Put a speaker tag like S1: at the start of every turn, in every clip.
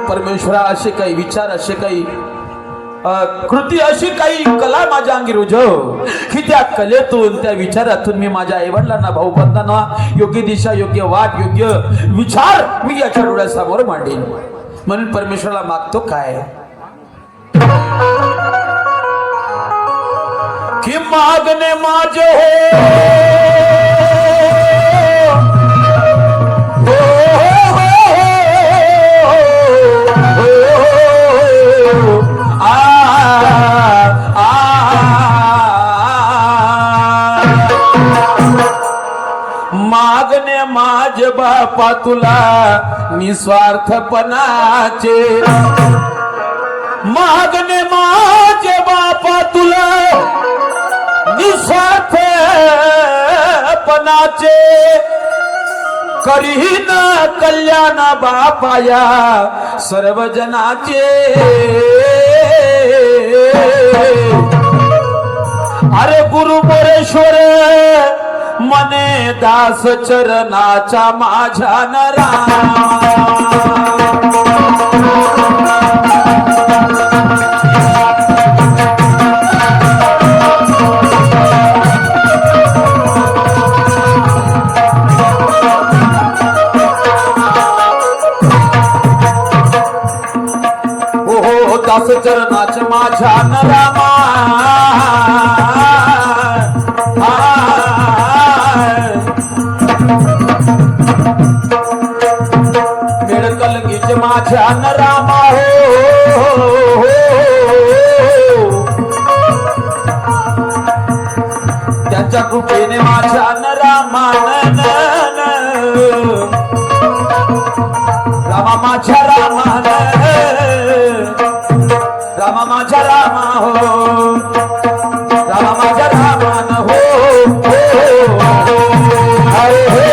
S1: परमेश्वरा असे काही विचार, असे काही कृती, अशी काही कला माझ्या अंगी रुजव की त्या कलेतून, त्या विचारातून मी माझ्या आईवडिलांना, भाऊ बंधांना योग्य दिशा, योग्य वाट, योग्य विचार मी याच्या डोळ्यासमोर मांडेन. म्हणून परमेश्वराला मागतो काय की मागणे माझे मागणे माझे बापा तुला निस्वार्थपणाचे, मागणे माझे बापा तुला निस्वार्थपणाचे, करीन कल्याण बापाया सर्व जनाचे. अरे गुरु मोरेश्वर मने दास चरणाचा माझ्या नरा, हो दास चरणाचा माझ्या नरामा, माझ्या नरामा हो, त्याच्या कृपेने माझ्या नरामा, रामा माझ्या रामा, रामा माझ्या रामा हो, रामा माझ्या रामान हो, अरे हे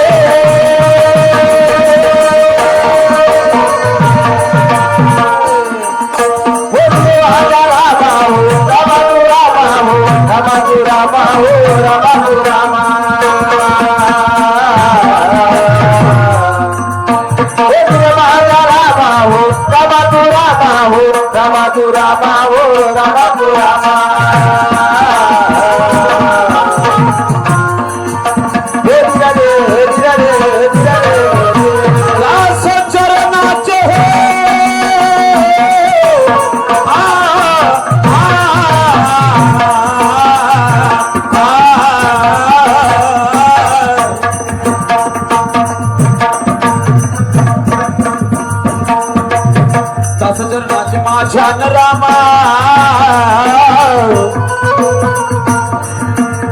S1: माझ्या रामा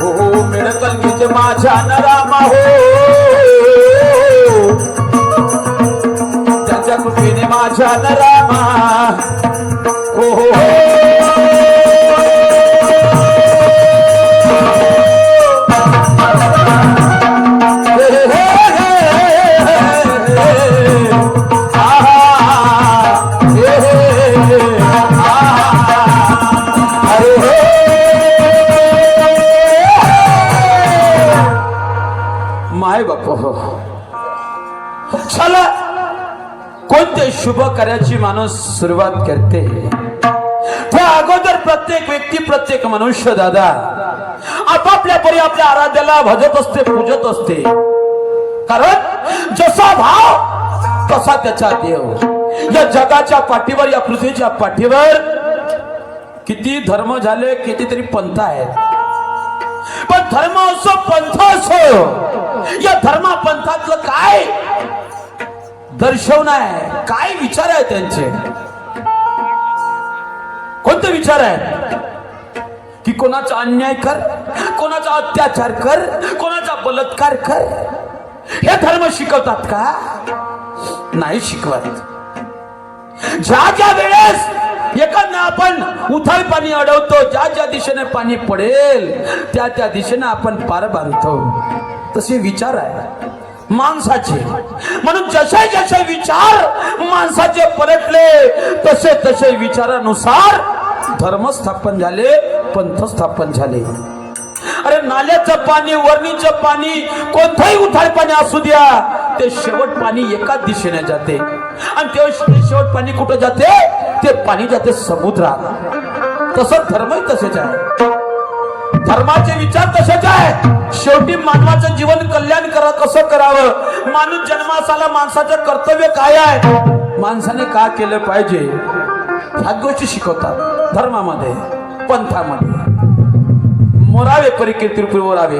S1: हो, मिळकल गीत माझ्या रामा हो, त्याच्या कृपेने माझ्या रामा हो, हो, हो. माय बापू हो, चला कोणते शुभ कार्याची माणूस सुरुवात करते त्या अगोदर प्रत्येक व्यक्ती, प्रत्येक मनुष्य दादा आपापल्या परी आपल्या आराध्याला भजत असते, पूजत असते. कारण जसा भाव तसा त्याचा देव. या जगाच्या पाठीवर, या पृथ्वीच्या पाठीवर किती धर्म झाले, कितीतरी पंथ आहेत, पण धर्म असो, पंथ असो, या धर्मा पंथातलं काय दर्शवण आहे, काय विचार आहे त्यांचे, कोणते विचार आहेत की कोणाचा अन्याय कर, कोणाचा अत्याचार कर, कोणाचा बलात्कार कर, हे धर्म शिकवतात का? नाही शिकवत. ज्या ज्या वेळेस एखादा आपण उथळ पाणी अडवतो, ज्या ज्या दिशेने पाणी पडेल त्या त्या दिशेने आपण पार बांधतो, तसे विचार आहे माणसाचे. म्हणून जसे जसे विचार माणसाचे पलटले तसे तसे विचारानुसार धर्म स्थापन झाले, पंथ स्थापन झाले. अरे नाल्याचं पाणी, वरणीचं पाणी, कोणतंही उथळ पाणी असू द्या, ते शेवट पाणी एकाच दिशेने जाते. आणि ते शेवट पाणी कुठं जाते? ते पाणी जाते समुद्रात. तसं धर्मही तसेच आहे, धर्माचे विचार तसेच आहे. शेवटी मानवाचं जीवन कल्याण कसं करावं, माणूस जन्मास आला, माणसाचं कर्तव्य काय आहे, माणसाने का केलं पाहिजे, ह्या गोष्टी शिकवतात धर्मामध्ये, पंथामध्ये. मोरावे परिकीर्ती रूपी मोरावे.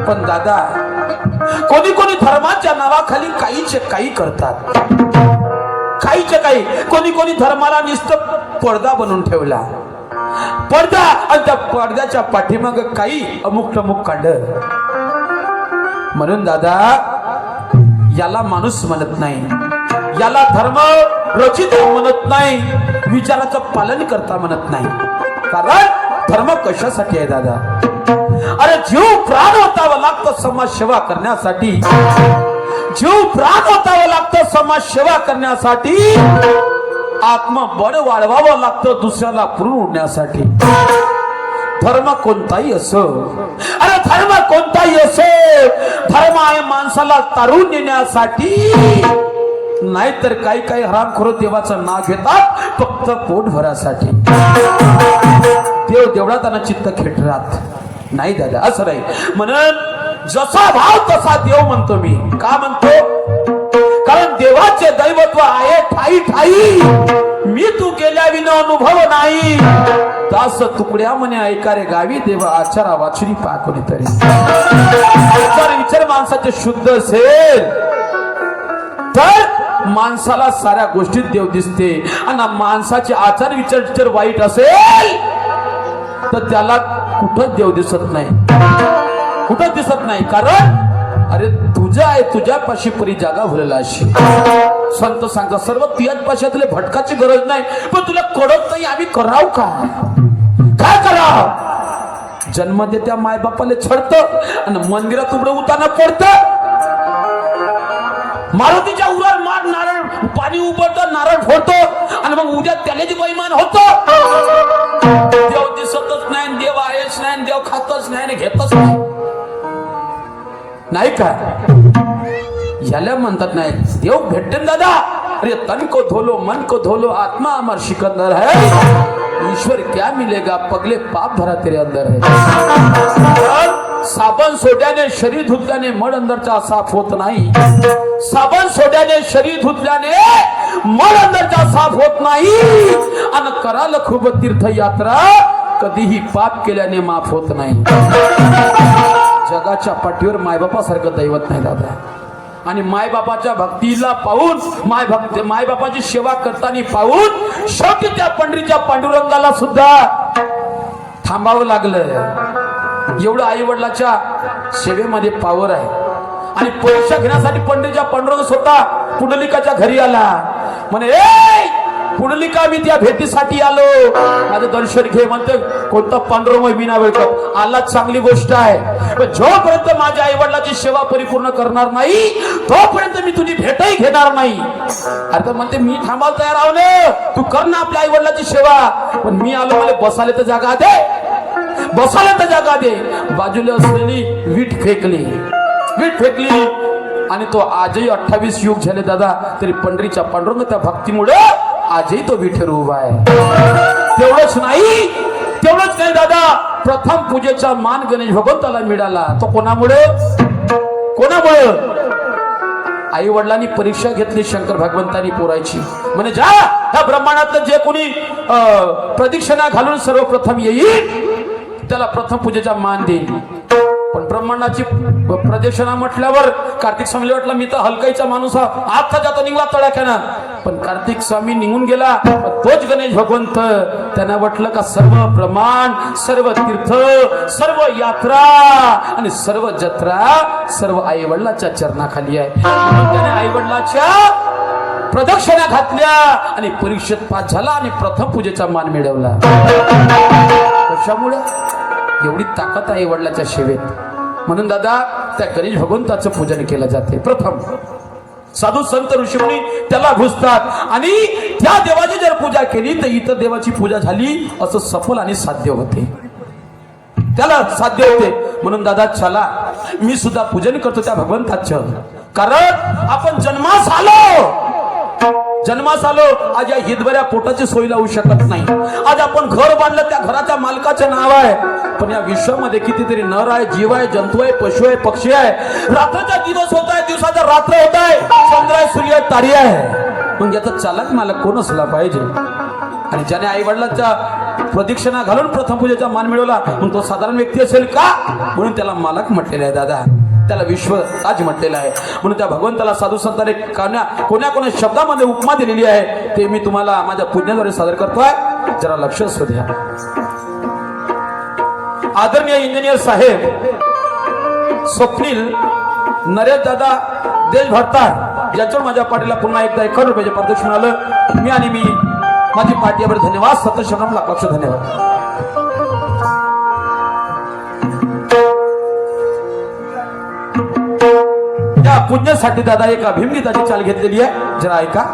S1: पण दादा, कोणी कोणी धर्माच्या नावाखाली काहीचे काही करतात, काहीचे काही. कोणी कोणी धर्माला नुसतं पडदा बनवून ठेवला, पडदा, आणि त्या पडद्याच्या पाठीमाग काही अमुक टमुक काढलं. म्हणून दादा, याला माणूस म्हणत नाही, याला धर्म रचित म्हणत नाही, विचाराचं पालन करता म्हणत नाही. कारण धर्म कशासाठी आहे दादा? अरे जीव प्राण ओतावं लागतं समाज सेवा करण्यासाठी, जीव प्राण ओतावं लागतं समाज सेवा करण्यासाठी, आत्मबळ वाढवावं लागतं दुसऱ्याला पुरून उडण्यासाठी. धर्म कोणताही असो, अरे धर्म कोणताही असो, धर्म आहे माणसाला तारून नेण्यासाठी. नाहीतर काही काही हरामखोर देवाचं नाव घेतात फक्त पोट भरासाठी. देव देवळा त्यांना चित्त खेटरात नाही दादा, असं नाही. म्हणून जसा भाव तसा देव म्हणतो मी. का म्हणतो? कारण देवाचे दैवत्व आहे ठाई ठाई, मी तू केल्या विना अनुभव नाही. दास तुकड्या म्हणे ऐका रे गावी, देव आचारा वाचरी पा कोणीतरी. आचार विचार माणसाचे शुद्ध असेल तर माणसाला साऱ्या गोष्टीत देव दिसते, आणि माणसाचे आचार विचार वाईट असेल तर त्याला कुठंच देव दिसत नाही, कुठंच दिसत नाही. कारण अरे तुझ्या आहे, तुझ्यापाशी परी जागा भरलेला अशी. संत सांगतात सर्व तुझ्याच पाशी, तुला भटकाची गरज नाही, पण तुला कडत नाही, आम्ही कराव का? काय कराव? जन्म देत्या मायबापाला छडत आणि मंदिरात उघडं उताना पडत. मारुतीच्या उरावर मार नारळ पाणी उबळतं, नारळ फोडतो, आणि मग उद्या त्यालाच बैमान होतो. देव दिसतच नाही, देव आहेच नाही, देव खातच नाही, घेतच नाही. नाही का? याला म्हणतात नाही देव भेटते दादा. अरे तन को धोलो मन को धोलो, आत्मा अमर सिकंदर है, ईश्वर क्या मिलेगा, पगले पाप भरा तेरे अंदर है. साबण सोड्याने शरीर धुतल्याने मड अंदरचा साफ होत नाही. साबण सोड्याने शरीर धुतल्याने मड अंदरचा साफ होत नाही. आणि कराल खूप तीर्थयात्रा, कधीही पाप केल्याने माफ होत नाही. जगाच्या पाठीवर मायबापासारखं दैवत नाही दादा. आणि मायबापाच्या भक्तीला पाहून, मायबापाची सेवा करताना पाहून शेवटी त्या पंढरीच्या पांडुरंगाला सुद्धा थांबावं लागलं. एवढं आई वडिलाच्या सेवेमध्ये पावर आहे. आणि परीक्षा घेण्यासाठी पंढरीच्या पांडुरंग स्वतः पुंडलिकाच्या घरी आला. म्हणे ए पुंडलिका, मी त्या भेटीसाठी आलो, माझं दर्शन घे. म्हणते कोणता पांडुरंग विना वेळ आला, चांगली गोष्ट आहे, पण जोपर्यंत माझ्या आई वडिलाची सेवा परिपूर्ण करणार नाही तोपर्यंत मी तुझी भेटही घेणार नाही. आता म्हणते मी थांबायला तयार आहो ना, तू कर ना आपल्या आई वडिलाची सेवा, पण मी आलो, मला बसायला तर जागा दे, बसायला तर जागा दे. बाजूला असलेली वीट फेकली, वीट फेकली, आणि तो आजही 28 युग झाले दादा, तरी पंढरीच्या पांडुरंग त्या भक्तीमुळे आजही तो विठ्ठल उभा आहे. तेवढंच नाही, तेवढंच नाही दादा, प्रथम पूजेचा मान गणेश भगवंताला मिळाला. तो कोणामुळे? कोणामुळे? आई वडिलांनी परीक्षा घेतली शंकर भगवंतांनी पोरायची. म्हणजे जा ह्या ब्रह्मांडातलं जे कोणी प्रदक्षिणा घालून सर्वप्रथम येईल त्याला प्रथम पूजेचा मान देईल. पण ब्रह्मांडाची प्रदक्षिणा म्हटल्यावर कार्तिक स्वामीला वाटलं मी तर हलकाईचा माणूस आता जातो निघला तडाख्यानं, पण कार्तिक स्वामी निघून गेला. तोच गणेश भगवंत त्यांना वाटलं का सर्व ब्रह्मांड, सर्व तीर्थ, सर्व यात्रा आणि सर्व जत्रा सर्व आई वडिलाच्या चरणाखाली आहे. त्याने आई वडिलाच्या प्रदक्षिणा घातल्या आणि परीक्षेत पास झाला आणि प्रथम पूजेचा मान मिळवला. कशामुळे? एवढी ताकद आहे वडिलाच्या सेवेत. म्हणून दादा त्या गणेश भगवंताचं पूजन केलं जाते. प्रथम साधू संत ऋषीमुनी त्याला घुसतात आणि त्या देवाची जर पूजा केली तर इतर देवाची पूजा झाली असं सफल आणि साध्य होते, त्याला साध्य होते. म्हणून दादा चला मी सुद्धा पूजन करतो त्या भगवंताचं. कारण आपण जन्मास आलो जन्मास आलो, आज या हितभऱ्या पोटाची सोय लावू शकत नाही. आज आपण घर बांधलं, त्या घराच्या मालकाचे नाव आहे, पण या विश्वामध्ये कितीतरी नर आहे, जीव आहे, जंतू आहे, पशु आहे, पक्षी आहे. रात्राचा दिवस होत आहे, दिवसाचा रात्र होत आहे, चंद्र आहे, सूर्य आहे, तारी आहे. मग याचा चालक मालक कोण असला पाहिजे? आणि ज्याने आई वडिलांच्या प्रदक्षिणा घालून प्रथम पूजेचा मान मिळवला, मग तो साधारण व्यक्ती असेल का? म्हणून त्याला मालक म्हटलेला आहे दादा, त्याला विश्वराज म्हटलेला आहे. म्हणून त्या भगवंताला साधू संतांनी कोण्या शब्दामध्ये उपमा दिलेली आहे, ते मी तुम्हाला माझ्या पुण्याद्वारे सादर करतोय. जरा लक्ष असू द्या. आदरणीय इंजिनियर साहेब स्वप्नील नरेश दादा देशभरतात, ज्याच्यावर माझ्या पाठीला पुन्हा एकदा 1 रुपयाचे पारितोषिक मिळालं. मी माझी पार्टी यावर धन्यवाद, सतशतम लाख धन्यवाद. या पुण्यासाठी दादा एका भीमगीताची चाल घेतलेली आहे, जरा ऐका.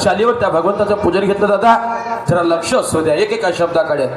S1: चालीवर त्या भगवंताचं पूजन घेतलं दादा, जरा लक्ष असू द्या एकेका शब्दाकडे.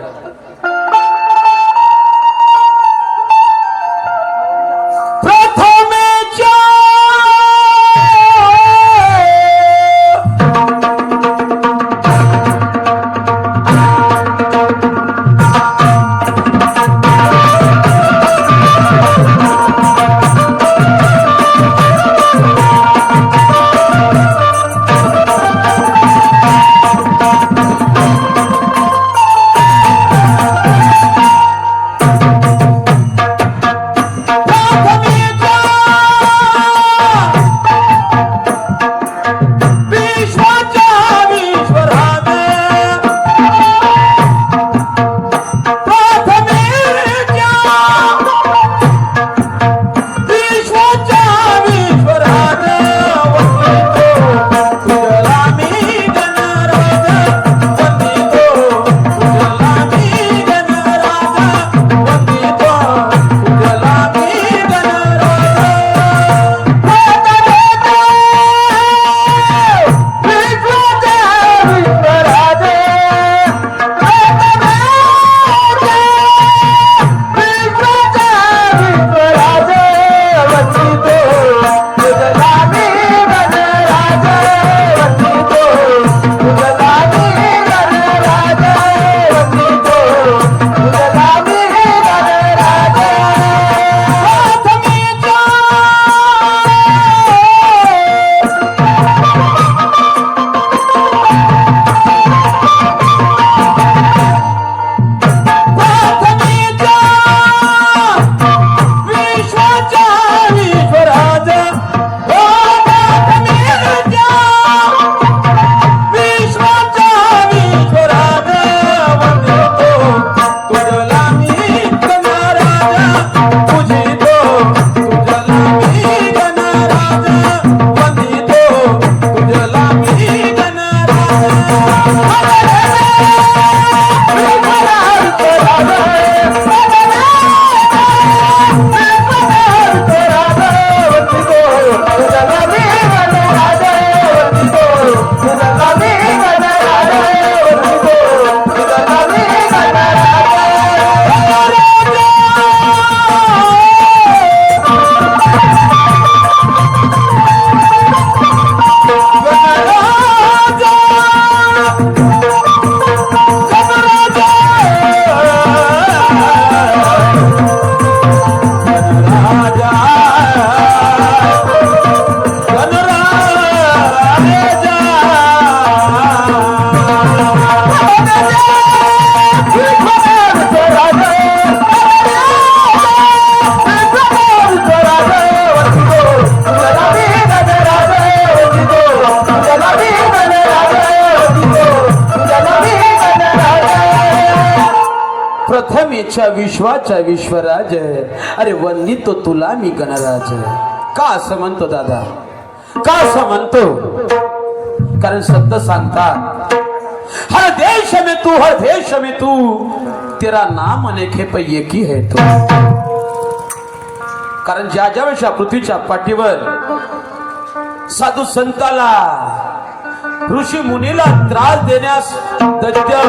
S1: अख्ख्या विश्वाचा विश्वराज, अरे वंदितो तुला मी गणराज. का असं म्हणतो दादा, का असं म्हणतो? कारण सत्य सांगतात, हर देश में तू, हर देश में तू, तेरा नाम अनेक है पर एक ही है तू. कारण ज्या ज्या वेळेस पृथ्वीच्या पाठीवर साधू संताला, ऋषी मुनीला त्रास देण्यास दैत्य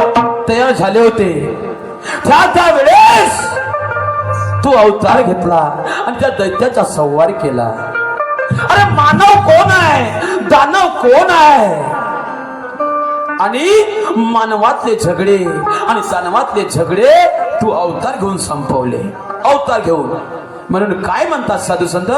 S1: तयार झाले होते, त्या वेळेस तू अवतार घेतला आणि त्या दैत्याचा संहार केला. अरे मानव कोण आहे, दानव कोण आहे, आणि मानवातले झगडे आणि दानवातले झगडे तू अवतार घेऊन संपवले, अवतार घेऊन. म्हणून काय म्हणतात साधू संत,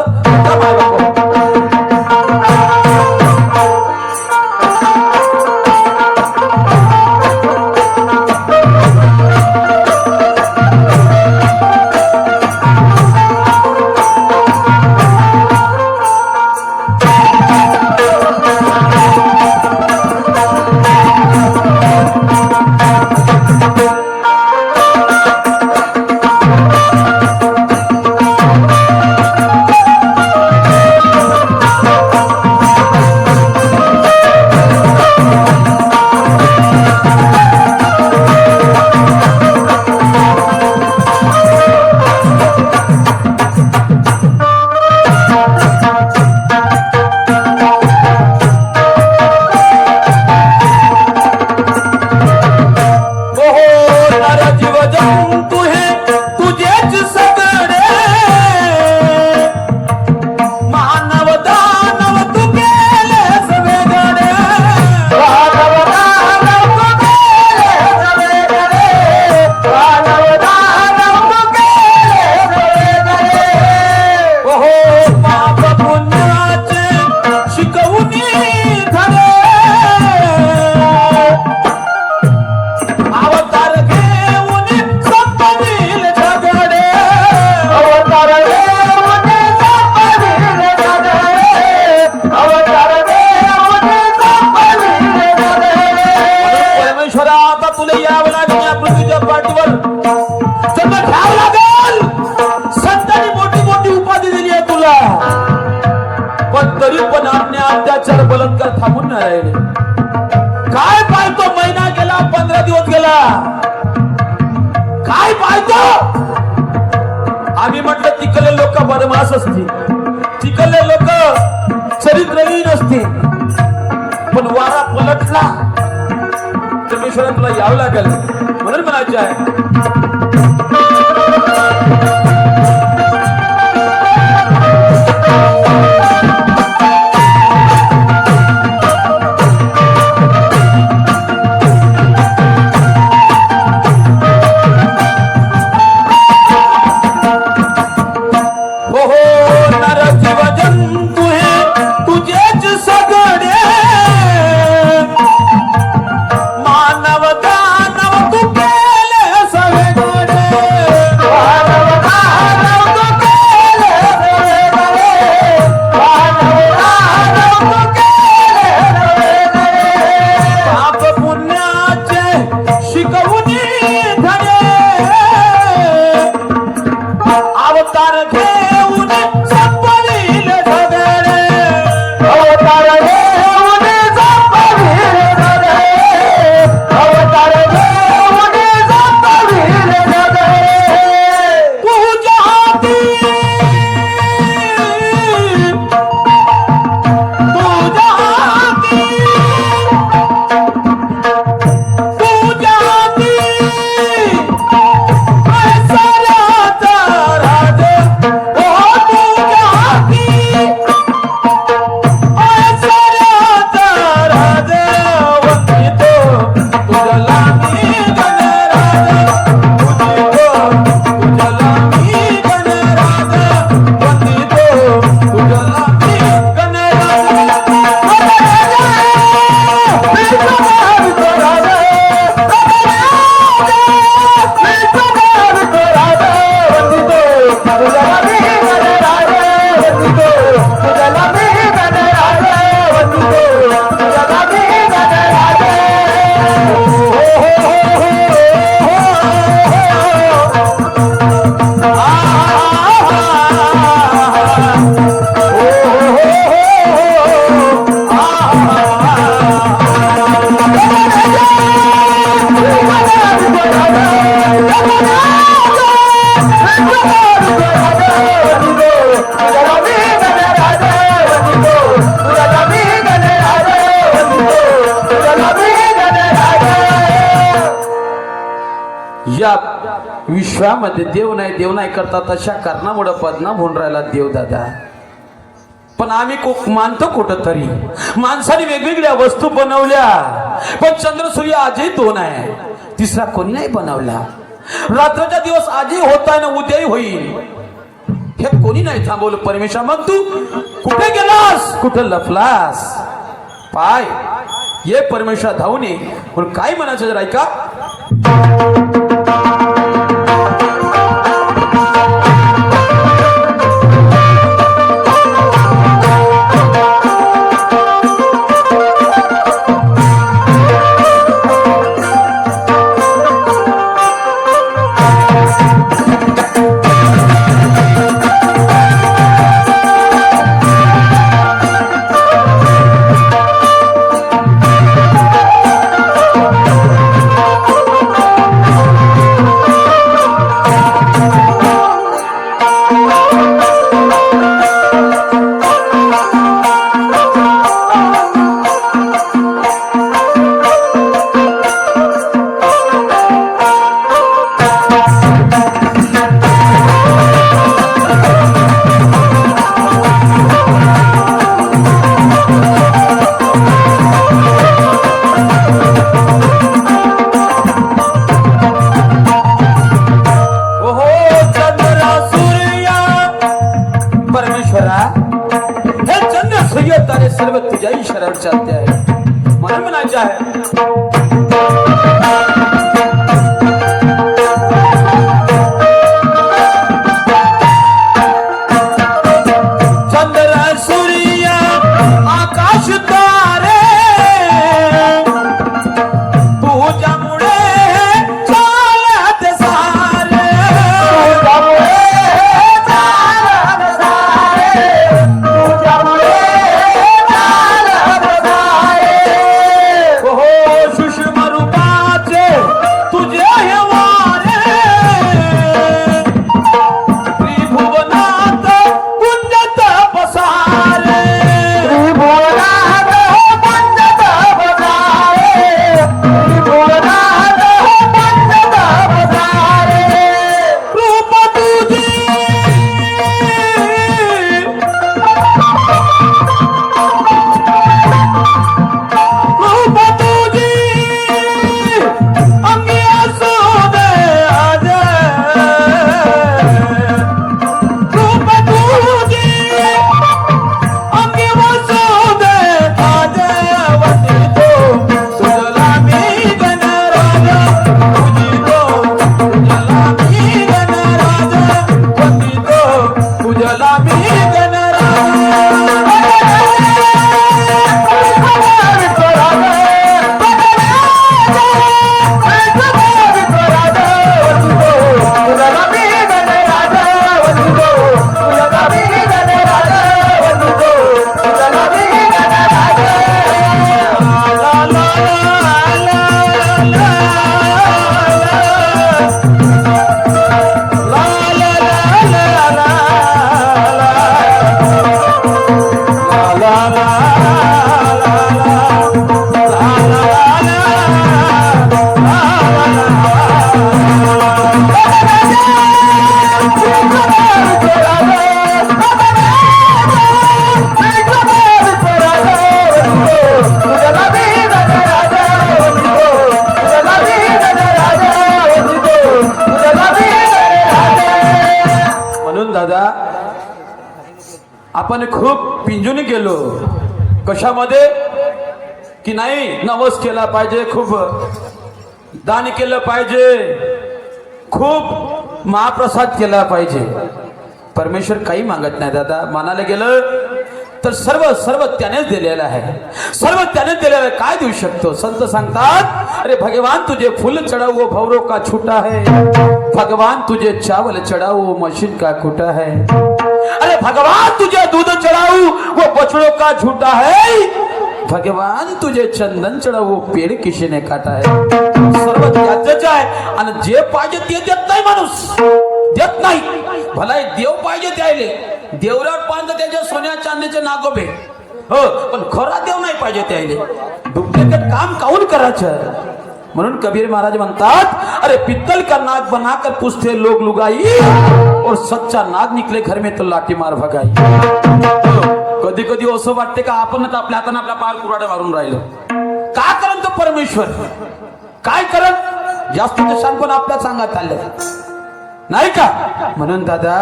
S1: अत्याचार बलात्कार थांबून नाही राहिले. काय पाहतो, महिना गेला, 15 दिवस गेला, काय पाहतो? आम्ही म्हटलं तिकडले लोक बदमाश असतील, तिकडले लोक चरित्रहीन असतील, पण वारा पलटला परमेश्वरा तुला यावं लागेल. म्हणून म्हणायचे आहे, या विश्वामध्ये देव नाही करता तशा कारणामुळे बदनाम होऊन राहिला देव दादा. पण आम्ही मानतो कुठं तरी माणसाने वेगवेगळ्या वस्तू बनवल्या, पण चंद्र सूर्य आजही दोन आहे, तिसरा कोणी नाही बनवला. रात्रीचा दिवस आजही होत आहे ना उद्याही होईल, हे कोणी नाही थांबवलं. परमेश्वर मग तू कुठे गेलास, कुठे लपलास? पाय ये परमेश्वर धावून ये. पण काय म्हणायचं जरा ऐका. सर्व तुझ्या इशाऱ्यावर चालते आहे. मला म्हणायचे आहे चंद्र सूर्य आकाश तारे तुझ्यामुळे चालत सारे, आपण खूप पिंजून गेलो कशामध्ये की नाही नवस केला पाहिजे, खूप दान केलं पाहिजे, खूप महाप्रसाद केला पाहिजे. परमेश्वर काही मागत नाही दादा. मानायला गेलं तर सर्व त्यानेच दिलेलं आहे, सर्व त्यानेच दिलेलं आहे. काय देऊ शकतो? संत सांगतात अरे भगवान तुझे फूल चढ़ाओ वो भवरों का छूटा है, भगवान तुझे चावल चढ़ाओ वो मशीन का खूटा है, अरे भगवान तुझे दूध चढ़ाओ वो बछड़ों का झूठा है, भगवान तुझे चंदन चढ़ाओ वो पेड़ किसी ने काटा है. सर्व त्याच आहे आणि जे पाहिजे ते देत नाही माणूस, देत नाही. भला देव पाहिजे त्याले, देवरावर पाहत त्याच्या सोन्या चांदीचे नागोबे, हो, पण खरा देव नाही पाहिजे त्याले. डुप्लिकेट काम काऊन करायचं? म्हणून कबीर महाराज म्हणतात, अरे पित्तल का नाग बनाकर पूछते लोग लुगाई, और सच्चा नाग निकले घर में तो लाठी मार भगाई. कधी कधी असं वाटते का आपणच आपल्या हाताने आपल्या पार कुराडे मारून राहिलो. का करत तो परमेश्वर काय करत? जास्त शहाणपण आपल्या सांगत आलं नाही का? म्हणून दादा,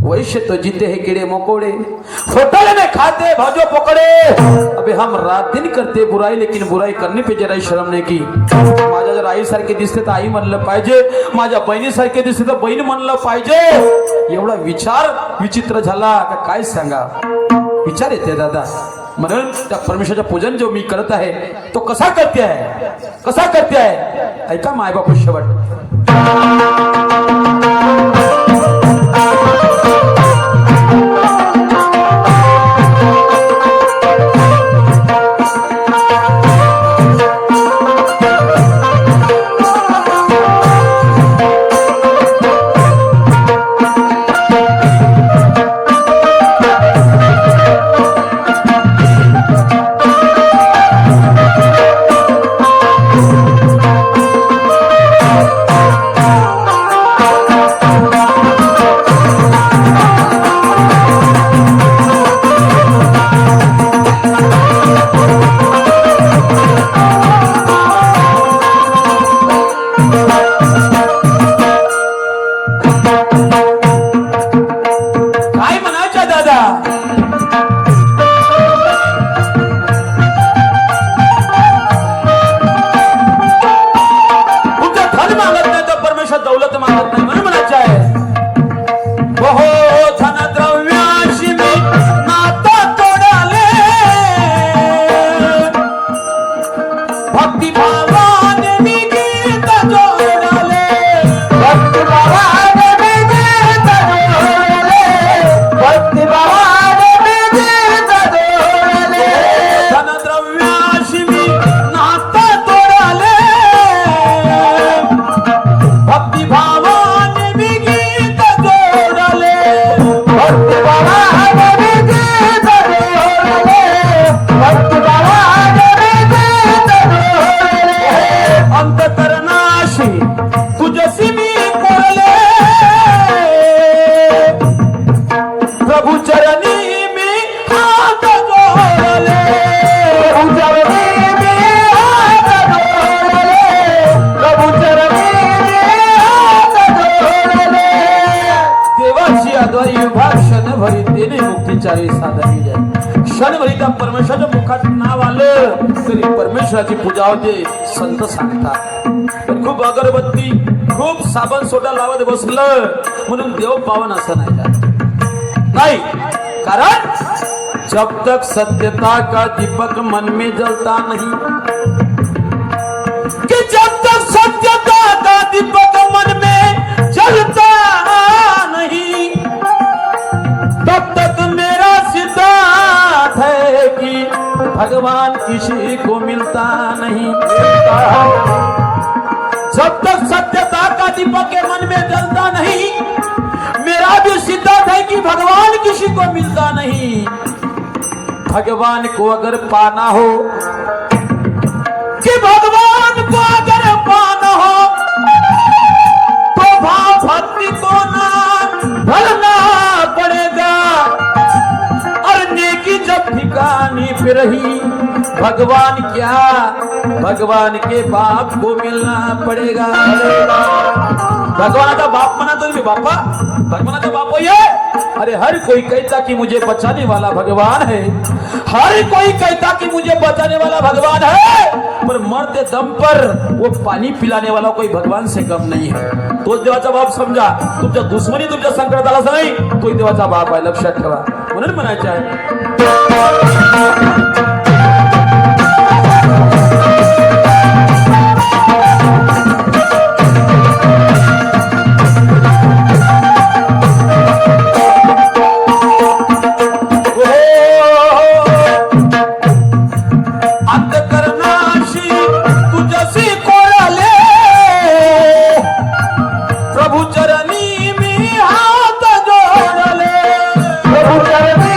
S1: वैश्य तो जीते है कीड़े मकोड़े, होटल में खाते भाजो पकड़े. अबे हम रात दिन करते बुराई, लेकिन बुराई करने पे जरा शर्म नाही की. माझ्या जर आई सारखे दिसते तर आई म्हणलं पाहिजे, माझ्या बहिणी सारखे दिसते तर बहीण म्हणलं पाहिजे. एवढा विचार विचित्र झाला का काय सांगा. विचार येते दादा. म्हणून त्या परमेश्वराचं पूजन जो मी करत आहे तो कसा करते आहे, कसा करते आहे ऐका मायबापू शेवट. क्षणभरी त्या परमेश्वराच्या मुखात नाव आलं तरी परमेश्वराची पूजा होते. संत सांगतात पण खूप अगरबत्ती खूप साबण सोडा लावत बसलं म्हणून देव पावन असं नाही. कारण जब तक सत्यता का दीपक मन में जलता नहीं, कि जब तक सत्यता का दीपक मन में जलता नहीं, तब तक मेरा सिद्धांत है कि भगवान किसी को मिलता नहीं. जब तक सत्यता का दीपक के मन में जलता नहीं, मेरा भी सिद्धांत है कि भगवान किसी को मिलता नहीं. भगवान को अगर पाना हो, कि भगवान को अगर पाना हो, तो भाव भक्ति को ना ढलना पड़ेगा. और नेकी जब ठिकाने पे रही, भगवान क्या भगवान के बाप को मिलना पड़ेगा. भगवान का बाप मना तो भी बापा, भगवान का बाप ये. अरे हर कोई कहता कि मुझे बचाने वाला भगवान है, हर कोई कहता कि मुझे बचाने वाला भगवान है, पर मरते दम पर वो पानी पिलाने वाला कोई भगवान से कम नहीं है. तो देवाचा बाप समजा. तुमच्या दुश्मनी तुमच्या संकटात आला नाही, तो देवाचा बाप आहे, लक्षात ठेवा. म्हणून म्हणायचे आहे प्रभु चरणी में हाथ
S2: उतर